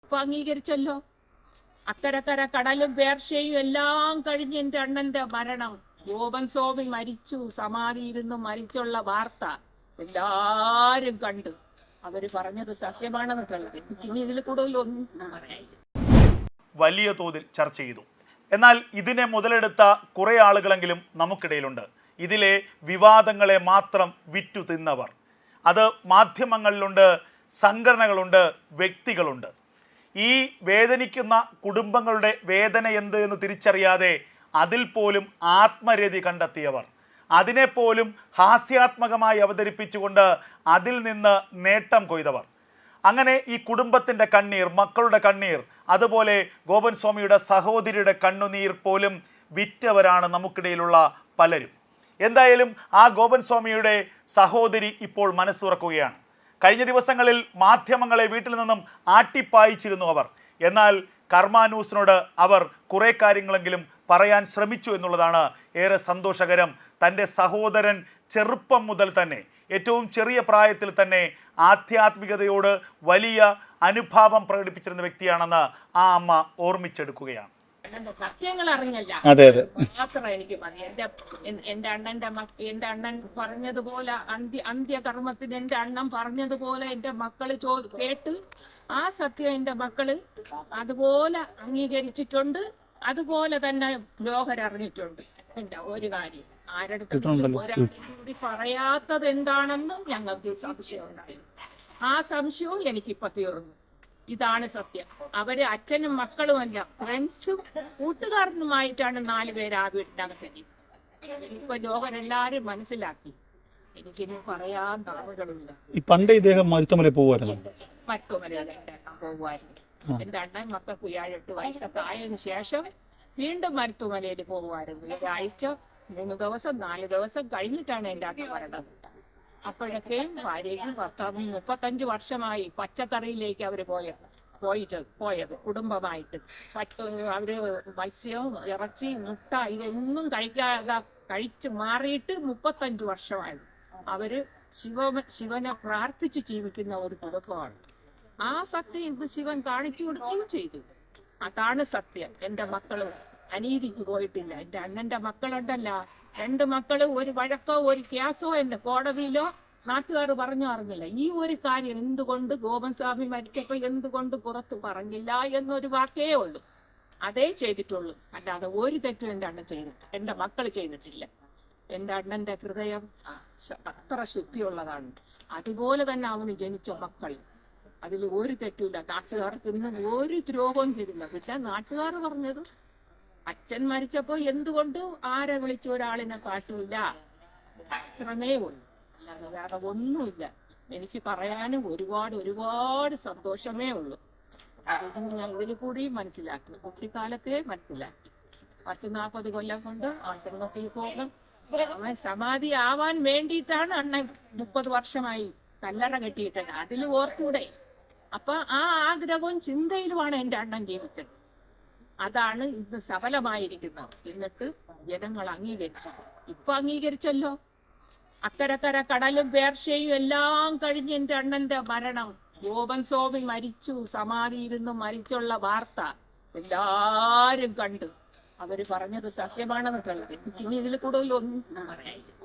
ഇപ്പൊ അംഗീകരിച്ചല്ലോ. അക്കരക്കര കടലും പേർഷ്യയും എല്ലാം കഴിഞ്ഞ് എന്റെ അണ്ണന്റെ മരണം, ഗോപൻ സ്വാമി മരിച്ചു, സമാധിയിരുന്ന് മരിച്ചുള്ള വാർത്ത എല്ലാരും കണ്ടു. അവര് പറഞ്ഞത് സത്യമാണെന്ന് കണ്ടു. ഇനി ഇതിൽ കൂടുതലൊന്നും പറയാനില്ല. വലിയ തോതിൽ ചർച്ച ചെയ്തു. എന്നാൽ ഇതിനെ മുതലെടുത്ത കുറെ ആളുകളെങ്കിലും നമുക്കിടയിലുണ്ട്. ഇതിലെ വിവാദങ്ങളെ മാത്രം വിറ്റു തിന്നവർ. അത് മാധ്യമങ്ങളിലുണ്ട്, സംഘടനകളുണ്ട്, വ്യക്തികളുണ്ട്. ഈ വേദനിക്കുന്ന കുടുംബങ്ങളുടെ വേദന എന്ത് എന്ന് തിരിച്ചറിയാതെ അതിൽ പോലും ആത്മരതി കണ്ടെത്തിയവർ, അതിനെപ്പോലും ഹാസ്യാത്മകമായി അവതരിപ്പിച്ചുകൊണ്ട് അതിൽ നിന്ന് നേട്ടം കൊയ്തവർ. അങ്ങനെ ഈ കുടുംബത്തിൻ്റെ കണ്ണീർ, മക്കളുടെ കണ്ണീർ, അതുപോലെ ഗോപൻ സ്വാമിയുടെ സഹോദരിയുടെ കണ്ണുനീർ പോലും വിറ്റവരാണ് നമുക്കിടയിലുള്ള പലരും. എന്തായാലും ആ ഗോപൻ സ്വാമിയുടെ സഹോദരി ഇപ്പോൾ മനസ്സുറക്കുകയാണ്. കഴിഞ്ഞ ദിവസങ്ങളിൽ മാധ്യമങ്ങളെ വീട്ടിൽ നിന്നും ആട്ടിപ്പായിച്ചിരുന്നു അവർ. എന്നാൽ കർമ്മ ന്യൂസിനോട് അവർ കുറേ കാര്യങ്ങളെങ്കിലും പറയാൻ ശ്രമിച്ചു എന്നുള്ളതാണ് ഏറെ സന്തോഷകരം. തൻ്റെ സഹോദരൻ ചെറുപ്പം മുതൽ തന്നെ, ഏറ്റവും ചെറിയ പ്രായത്തിൽ തന്നെ ആധ്യാത്മികതയോട് വലിയ അനുഭാവം പ്രകടിപ്പിച്ചിരുന്ന വ്യക്തിയാണെന്ന് ആ അമ്മ ഓർമ്മിച്ചെടുക്കുകയാണ്. സത്യങ്ങൾ അറിഞ്ഞല്ല മാത്രം എനിക്ക് മതി. എന്റെ അണ്ണൻ പറഞ്ഞതുപോലെ അന്ത്യകർമ്മത്തിന് എന്റെ അണ്ണൻ പറഞ്ഞതുപോലെ എന്റെ മക്കള് കേട്ട് ആ സത്യം എന്റെ മക്കള് അതുപോലെ അംഗീകരിച്ചിട്ടുണ്ട്. അതുപോലെ തന്നെ ലോകരറിഞ്ഞിട്ടുണ്ട്. എന്റെ ഒരു കാര്യം ആരടുത്തും ഒരാളുകൂടി പറയാത്തത് എന്താണെന്ന് ഞങ്ങൾക്ക് സംശയം ഉണ്ടായിരുന്നു. ആ സംശയവും എനിക്കിപ്പോ തീർന്നു. ഇതാണ് സത്യം. അവര് അച്ഛനും മക്കളുമല്ല, ഫ്രണ്ട്സും കൂട്ടുകാരനുമായിട്ടാണ് 4 പേര് ആ വീട്ടിനകത്ത്. ഇപ്പൊ ലോകരെല്ലാരും മനസ്സിലാക്കി. എനിക്കിനി പറയാൻ നാളുകളുണ്ട്. പണ്ട് ഇദ്ദേഹം മരുത്തുമല പോകുമായിരുന്നു. മരുത്തുമലയിൽ എന്റെ അണ്ണൻ പോകുമായിരുന്നു. എന്റെ അണ്ണൻ മക്കൾക്ക് 7-8 വയസ്സൊക്കെ ആയതിനു ശേഷം വീണ്ടും മരുത്തുമലയിൽ പോകുമായിരുന്നു. ഒരാഴ്ച 3 ദിവസം 4 ദിവസം കഴിഞ്ഞിട്ടാണ് എന്റെ അണ്ണൻ വരണത്. അപ്പോഴൊക്കെയും ഭാര്യയും ഭർത്താവും 35 വർഷമായി പച്ചക്കറിയിലേക്ക് അവര് പോയത് കുടുംബമായിട്ട്. അവര് മത്സ്യവും ഇറച്ചി മുട്ട ഇതൊന്നും കഴിച്ചു മാറിയിട്ട് 35 വർഷമായി. അവര് ശിവനെ പ്രാർത്ഥിച്ച് ജീവിക്കുന്ന ഒരു കുടുംബമാണ്. ആ സത്യം ഇത് ശിവൻ കാണിച്ചു കൊടുക്കുകയും ചെയ്തു. അതാണ് സത്യം. എന്റെ മക്കള് അനീതിക്ക് പോയിട്ടില്ല. എന്റെ അണ്ണന്റെ മക്കളുണ്ടല്ല, 2 മക്കള് ഒരു വഴക്കോ ഒരു കേസോ എന്റെ കോടതിയിലോ നാട്ടുകാർ അറിഞ്ഞില്ല. ഈ ഒരു കാര്യം എന്തുകൊണ്ട് ഗോപൻ സ്വാമി മരിച്ചപ്പോ എന്തുകൊണ്ട് പുറത്ത് പറഞ്ഞില്ല എന്നൊരു വാക്കേ ഉള്ളൂ. അതേ ചെയ്തിട്ടുള്ളൂ. അല്ലാതെ ഒരു തെറ്റും എന്റെ അണ്ണൻ ചെയ്തിട്ട് എന്റെ മക്കള് ചെയ്തിട്ടില്ല. എന്റെ അണ്ണന്റെ ഹൃദയം അത്ര ശുദ്ധിയുള്ളതാണ്. അതുപോലെ തന്നെ അവന് ജനിച്ച മക്കൾ, അതിൽ ഒരു തെറ്റില്ല. നാട്ടുകാർക്ക് ഇന്ന് ഒരു ദ്രോഹവും ചെയ്തില്ല. പക്ഷെ നാട്ടുകാർ പറഞ്ഞത് അച്ഛൻ മരിച്ചപ്പോ എന്തുകൊണ്ട് ആരെ വിളിച്ച ഒരാളിനെ കാട്ടില്ല, അത്രമേ ഉള്ളൂ. അല്ലാതെ വേറെ ഒന്നുമില്ല. എനിക്ക് പറയാനും ഒരുപാട് സന്തോഷമേ ഉള്ളൂ. അതൊന്നും ഞാൻ ഇതിൽ കൂടി മനസ്സിലാക്കി. കുട്ടിക്കാലത്തെ മനസ്സിലാക്കി. 40 കൊല്ലം കൊണ്ട് ആശ്രമത്തിൽ പോകും. അവൻ സമാധി ആവാൻ വേണ്ടിയിട്ടാണ് അണ്ണൻ 30 വർഷമായി കല്ലറ കെട്ടിയിട്ടത്. അതിൽ ഓർത്തൂടെ? അപ്പൊ ആ ആഗ്രഹവും ചിന്തയിലുമാണ് എന്റെ അണ്ണൻ ജീവിച്ചത്. അതാണ് ഇന്ന് സഫലമായിരിക്കുന്നത്. എന്നിട്ട് ജനങ്ങൾ അംഗീകരിച്ചു. ഇപ്പൊ അംഗീകരിച്ചല്ലോ. അക്കരക്കര കടലും പേർഷ്യയും എല്ലാം കഴിഞ്ഞ് എന്റെ അണ്ണന്റെ മരണം, ഗോപൻ സ്വാമി മരിച്ചു, സമാധിയിരുന്ന് മരിച്ചുള്ള വാർത്ത എല്ലാരും കണ്ടു. അവര് പറഞ്ഞത് സത്യമാണെന്ന് കണ്ടു. ഇനി ഇതിൽ കൂടുതലൊന്നും പറയാനില്ല.